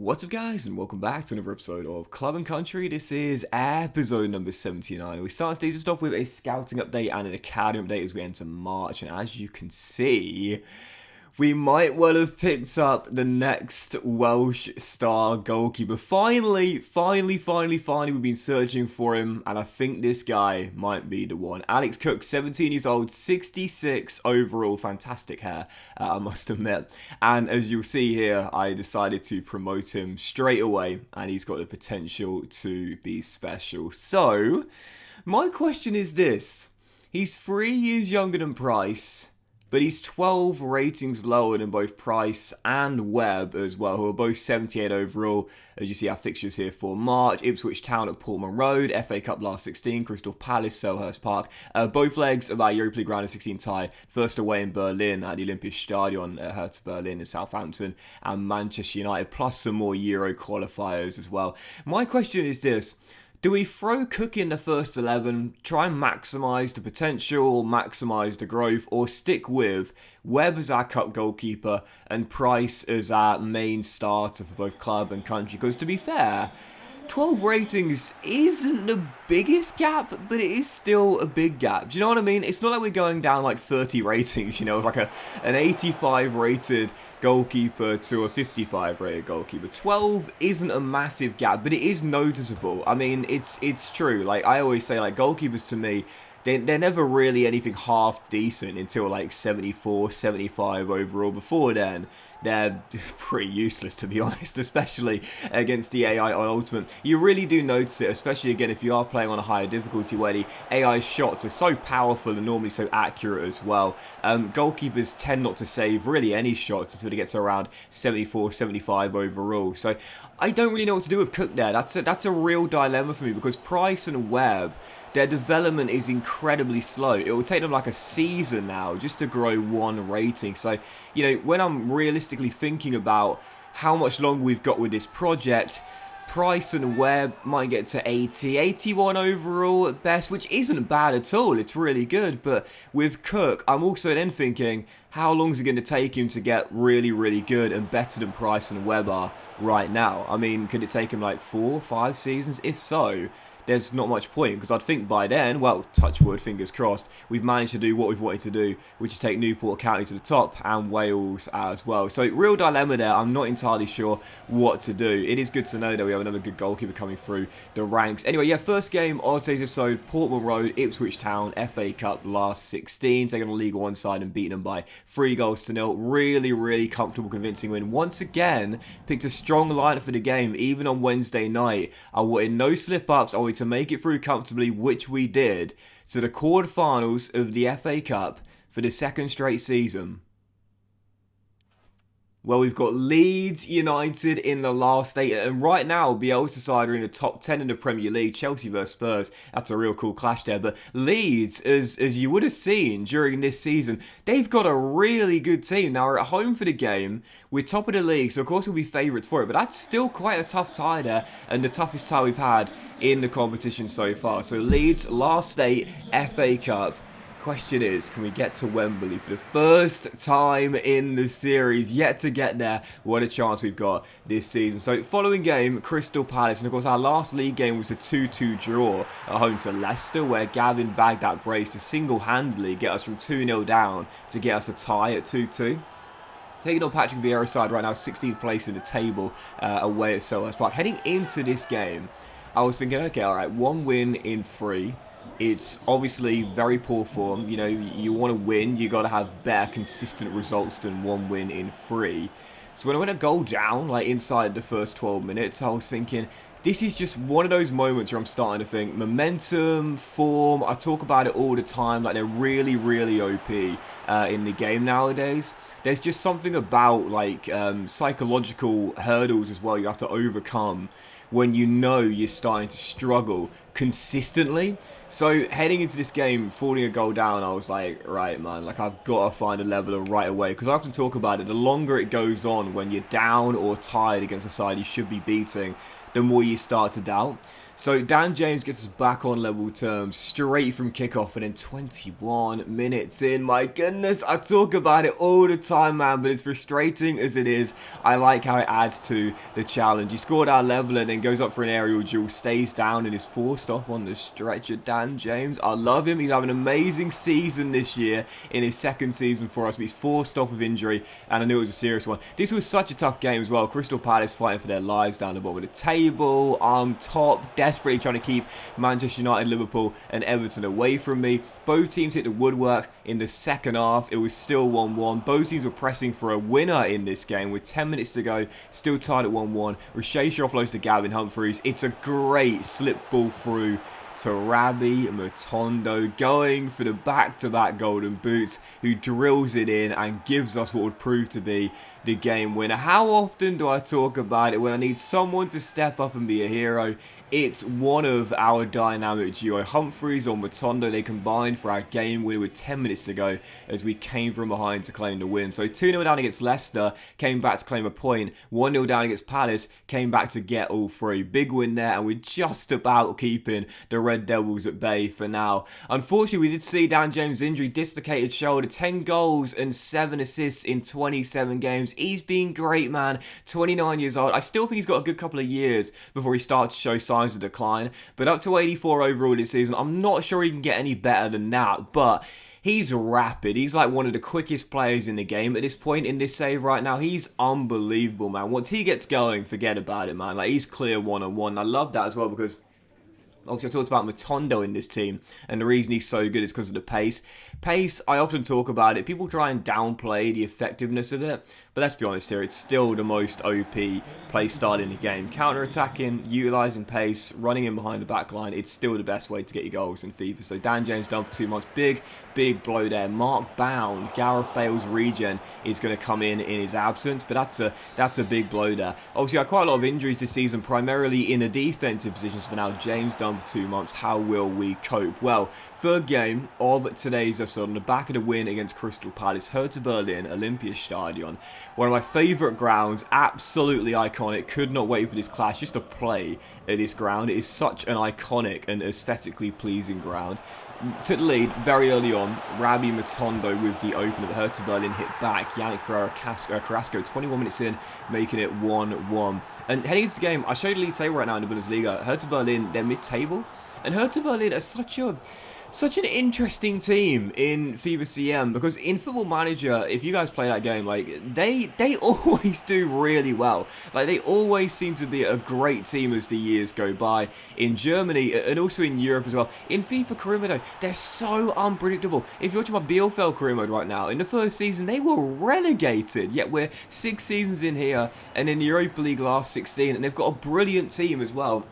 What's up guys, and welcome back to another episode of Club and Country. This is episode number 79. We start today's stuff with a scouting update and an academy update as we enter March, and as you can see, we might well have picked up the next Welsh star goalkeeper. Finally, we've been searching for him, and I think this guy might be the one. Alex Cook, 17 years old, 66 overall, fantastic hair, I must admit. And as you'll see here, I decided to promote him straight away, and he's got the potential to be special. So, my question is this. He's 3 years younger than Price, but he's 12 ratings lower than both Price and Webb as well, who are both 78 overall. As you see our fixtures here for March: Ipswich Town at Portman Road, FA Cup last 16, Crystal Palace, Selhurst Park. Both legs of our Europa League round of 16 tie. First away in Berlin at the Olympiastadion at Hertha Berlin in Southampton, and Manchester United, plus some more Euro qualifiers as well. My question is this. Do we throw Cook in the first 11, try and maximise the potential, maximise the growth, or stick with Webb as our cup goalkeeper and Price as our main starter for both club and country? Because to be fair, 12 ratings isn't the biggest gap, but it is still a big gap. Do you know what I mean? It's not like we're going down like 30 ratings, you know, like an 85 rated goalkeeper to a 55 rated goalkeeper. 12 isn't a massive gap, but it is noticeable. I mean, it's true. Like I always say, like goalkeepers to me, they're never really anything half decent until like 74, 75 overall. Before then, they're pretty useless, to be honest, especially against the AI on Ultimate. You really do notice it, especially again if you are playing on a higher difficulty where the AI shots are so powerful and normally so accurate as well. Goalkeepers tend not to save really any shots until they get to around 74, 75 overall. So I don't really know what to do with Cook there. That's a real dilemma for me, because Price and Webb, their development is incredibly slow. It will take them like a season now just to grow one rating. So, you know, when I'm realistically thinking about how much longer we've got with this project, Price and Webb might get to 80, 81 overall at best, which isn't bad at all. It's really good. But with Cook, I'm also then thinking, how long is it going to take him to get really, really good and better than Price and Webb are right now? I mean, could it take him like 4 or 5 seasons? If so, there's not much point, because I'd think by then, well, touch wood, fingers crossed, we've managed to do what we've wanted to do, which is take Newport County to the top and Wales as well. So real dilemma there. I'm not entirely sure what to do. It is good to know that we have another good goalkeeper coming through the ranks. Anyway, yeah, first game of today's episode, Portman Road, Ipswich Town, FA Cup last 16, taking on League One side and beating them by 3-0. Really, really comfortable, convincing win. Once again, picked a strong lineup for the game, even on Wednesday night. I wanted no slip-ups. I wanted to make it through comfortably, which we did, to the quarterfinals of the FA Cup for the second straight season. Well, we've got Leeds United in the last 8, and right now Bielsa side are in the top 10 in the Premier League. Chelsea versus Spurs, that's a real cool clash there. But Leeds, as you would have seen during this season, they've got a really good team. Now, we're at home for the game. We're top of the league, so of course we'll be favourites for it. But that's still quite a tough tie there, and the toughest tie we've had in the competition so far. So Leeds, last 8, FA Cup. Question is, can we get to Wembley for the first time in the series? Yet to get there. What a chance we've got this season. So following game, Crystal Palace, and of course our last league game was a 2-2 draw at home to Leicester, where Gavin bagged that brace to single-handedly get us from 2-0 down to get us a tie at 2-2. Taking on Patrick Vieira's side right now, 16th place in the table away at Selhurst Park. Heading into this game, I was thinking, okay, all right, 1 win in 3. It's obviously very poor form. You know, you want to win, you got to have better consistent results than 1 win in 3. So when I went a goal down, like inside the first 12 minutes, I was thinking, this is just one of those moments where I'm starting to think momentum, form. I talk about it all the time, like they're really, really OP in the game nowadays. There's just something about like psychological hurdles as well you have to overcome when you know you're starting to struggle consistently. So heading into this game, falling a goal down, I was like, right, man, like I've got to find a leveler right away. Because I often talk about it, the longer it goes on when you're down or tired against a side you should be beating, the more you start to doubt. So Dan James gets us back on level terms straight from kickoff, and in 21 minutes in, my goodness, I talk about it all the time, man, but as frustrating as it is, I like how it adds to the challenge. He scored our level and then goes up for an aerial duel, stays down and is forced off on the stretcher. Dan James, I love him. He's having an amazing season this year in his second season for us, but he's forced off with injury, and I knew it was a serious one. This was such a tough game as well. Crystal Palace fighting for their lives down the bottom of the table, top, desperately trying to keep Manchester United, Liverpool and Everton away from me. Both teams hit the woodwork in the second half. It was still 1-1. Both teams were pressing for a winner in this game with 10 minutes to go. Still tied at 1-1. Rashesha offloads to Gavin Humphreys. It's a great slip ball through to Rabbi Matondo, going for the back-to-back golden boots, who drills it in and gives us what would prove to be the game winner. How often do I talk about it when I need someone to step up and be a hero? It's one of our dynamic duo, Humphreys or Matondo. They combined for our game winner with 10 minutes to go as we came from behind to claim the win. So 2-0 down against Leicester, came back to claim a point. 1-0 down against Palace, came back to get all three. Big win there, and we're just about keeping the Red Devils at bay for now. Unfortunately, we did see Dan James' injury, dislocated shoulder, 10 goals and 7 assists in 27 games. He's been great, man. 29 years old. I still think he's got a good couple of years before he starts to show signs of decline. But up to 84 overall this season, I'm not sure he can get any better than that. But he's rapid. He's like one of the quickest players in the game at this point in this save right now. He's unbelievable, man. Once he gets going, forget about it, man. Like, he's clear one-on-one. I love that as well because obviously, I talked about Matondo in this team, and the reason he's so good is because of the pace. Pace, I often talk about it. People try and downplay the effectiveness of it, but let's be honest here, it's still the most OP play style in the game. Counter-attacking, utilising pace, running in behind the back line, it's still the best way to get your goals in FIFA. So Dan James done for 2 months. Big blow there. Mark Bound, Gareth Bale's regen, is going to come in his absence, but that's a big blow there. Obviously, I had quite a lot of injuries this season, primarily in the defensive positions, but now James done for 2 months. How will we cope? Well, third game of today's episode on the back of the win against Crystal Palace, Hertha Berlin, Olympiastadion. One of my favourite grounds, absolutely iconic. Could not wait for this clash just to play at this ground. It is such an iconic and aesthetically pleasing ground. Took the lead very early on. Rabbi Matondo with the opener, but Hertha Berlin hit back. Yannick Carrasco, 21 minutes in, making it 1-1. And heading into the game, I showed you the league table right now in the Bundesliga. Hertha Berlin, they're mid-table. And Hertha Berlin are such an interesting team in FIFA CM, because in Football Manager, if you guys play that game, like, they always do really well. Like, they always seem to be a great team as the years go by. In Germany, and also in Europe as well. In FIFA career mode, they're so unpredictable. If you're watching my Bielefeld career mode right now, in the first season, they were relegated. Yet we're 6 seasons in here, and in the Europa League last 16, and they've got a brilliant team as well.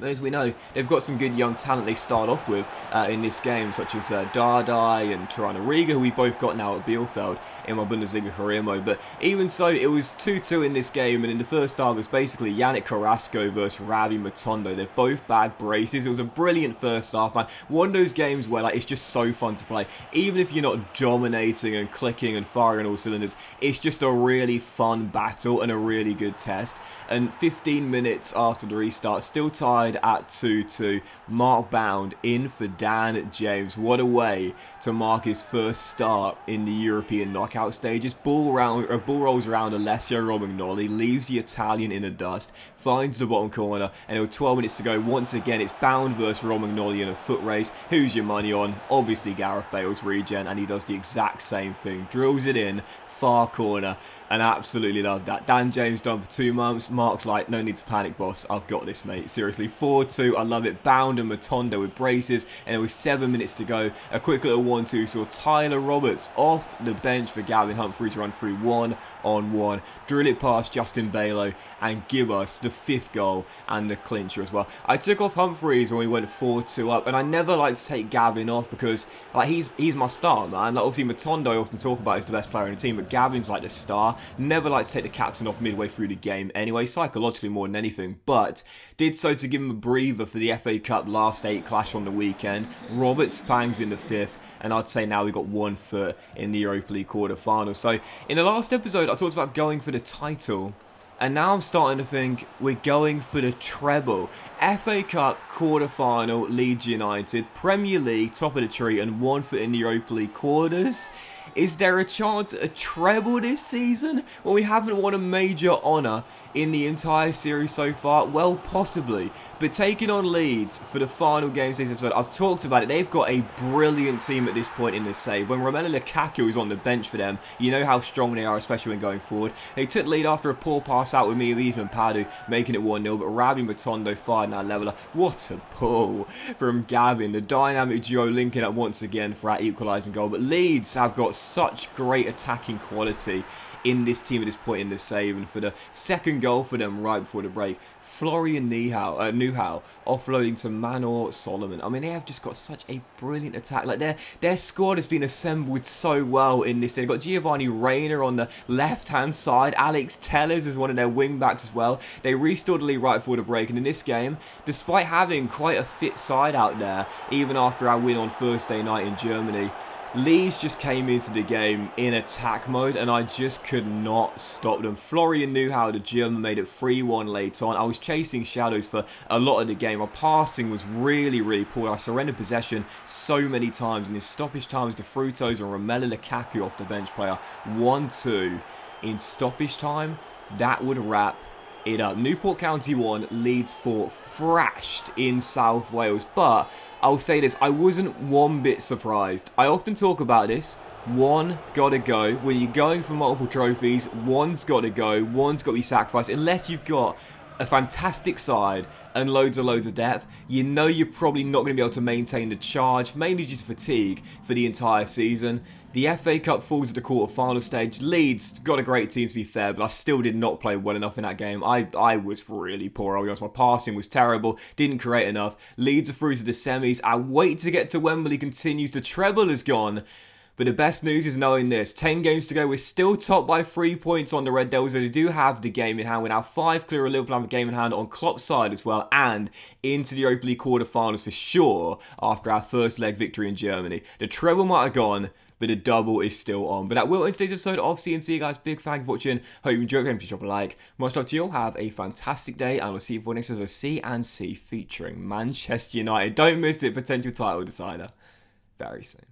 As we know, they've got some good young talent they start off with in this game, such as Dardai and Tirana Riga, who we've both got now at Bielefeld in my Bundesliga career mode. But even so, it was 2-2 in this game, and in the first half, it was basically Yannick Carrasco versus Rabbi Matondo. They've both bagged braces. It was a brilliant first half, man. One of those games where, like, it's just so fun to play. Even if you're not dominating and clicking and firing all cylinders, it's just a really fun battle and a really good test. And 15 minutes after the restart, still tied at 2-2. Mark Bound in for Dan James. What a way to mark his first start in the European knockout stages. Ball rolls around Alessio Romagnoli, leaves the Italian in the dust, finds the bottom corner, and with 12 minutes to go, once again it's Bound versus Romagnoli in a foot race. Who's your money on? Obviously Gareth Bale's regen, and he does the exact same thing. Drills it in, far corner, and I absolutely love that. Dan James done for 2 months. Mark's like, no need to panic, boss. I've got this, mate. Seriously, 4-2. I love it. Bound and Matondo with braces, and it was 7 minutes to go. A quick little 1-2 saw Tyler Roberts off the bench for Gavin Humphreys to run through 1-on-1. Drill it past Justin Balo and give us the 5th goal and the clincher as well. I took off Humphreys when we went 4-2 up, and I never like to take Gavin off because, like, he's my star, man. Like, obviously Matondo I often talk about as the best player in the team, but Gavin's like the star. Never like to take the captain off midway through the game anyway, psychologically more than anything, but did so to give him a breather for the FA Cup last 8 clash on the weekend. Roberts fangs in the 5th, and I'd say now we've got 1 foot in the Europa League quarter-final. So in the last episode, I talked about going for the title, And now I'm starting to think we're going for the treble. FA Cup quarter-final, Leeds United, Premier League, top of the tree, and 1 foot in the Europa League quarters. Is there a chance at a treble this season? Well, we haven't won a major honour in the entire series so far. Well, possibly. But taking on Leeds for the final games of this episode, I've talked about it. They've got a brilliant team at this point in the save. When Romelu Lukaku is on the bench for them, you know how strong they are, especially when going forward. They took the lead after a poor pass out with me, Ethan Padu, making it 1-0. But Rabi Matondo fired that leveller. What a pull from Gavin. The dynamic duo linking up once again for our equalising goal. But Leeds have got such great attacking quality in this team at this point in the save, and for the second goal for them right before the break, Florian Neuhaus offloading to Manor Solomon. I mean, they have just got such a brilliant attack. Like their squad has been assembled so well in this. They've got Giovanni Reina on the left-hand side. Alex Tellers is one of their wing-backs as well. They restored the lead right before the break, and in this game, despite having quite a fit side out there, even after our win on Thursday night in Germany, Leeds just came into the game in attack mode, and I just could not stop them. Florian Neuhaus, the German, made it 3-1 late on. I was chasing shadows for a lot of the game. My passing was really, really poor. I surrendered possession so many times, and in stoppage times, the Frutos and Romelu Lukaku off the bench player. 1-2 in stoppage time. That would wrap it up. Newport County 1, Leeds 4, thrashed in South Wales. But I'll say this, I wasn't one bit surprised. I often talk about this. One gotta go. When you're going for multiple trophies, one's gotta go. One's gotta be sacrificed. Unless you've got a fantastic side and loads of depth, you know you're probably not going to be able to maintain the charge, mainly due to fatigue, for the entire season. The FA Cup falls at the quarter-final stage. Leeds got a great team, to be fair, but I still did not play well enough in that game. I was really poor, I'll be honest. My passing was terrible, didn't create enough. Leeds are through to the semis. Our wait to get to Wembley continues. The treble is gone. But the best news is knowing this. 10 games to go. We're still top by 3 points on the Red Devils. They do have the game in hand. We're now 5 clear of Liverpool, have a game in hand on Klopp's side as well. And into the Europa League quarter-finals for sure after our first leg victory in Germany. The treble might have gone, but the double is still on. But that will end today's episode of CNC, guys. Big fan for watching. Hope you enjoyed it. Please drop a like. Much love to you all. Have a fantastic day. And we'll see you for next episode of CNC featuring Manchester United. Don't miss it. Potential title decider very soon.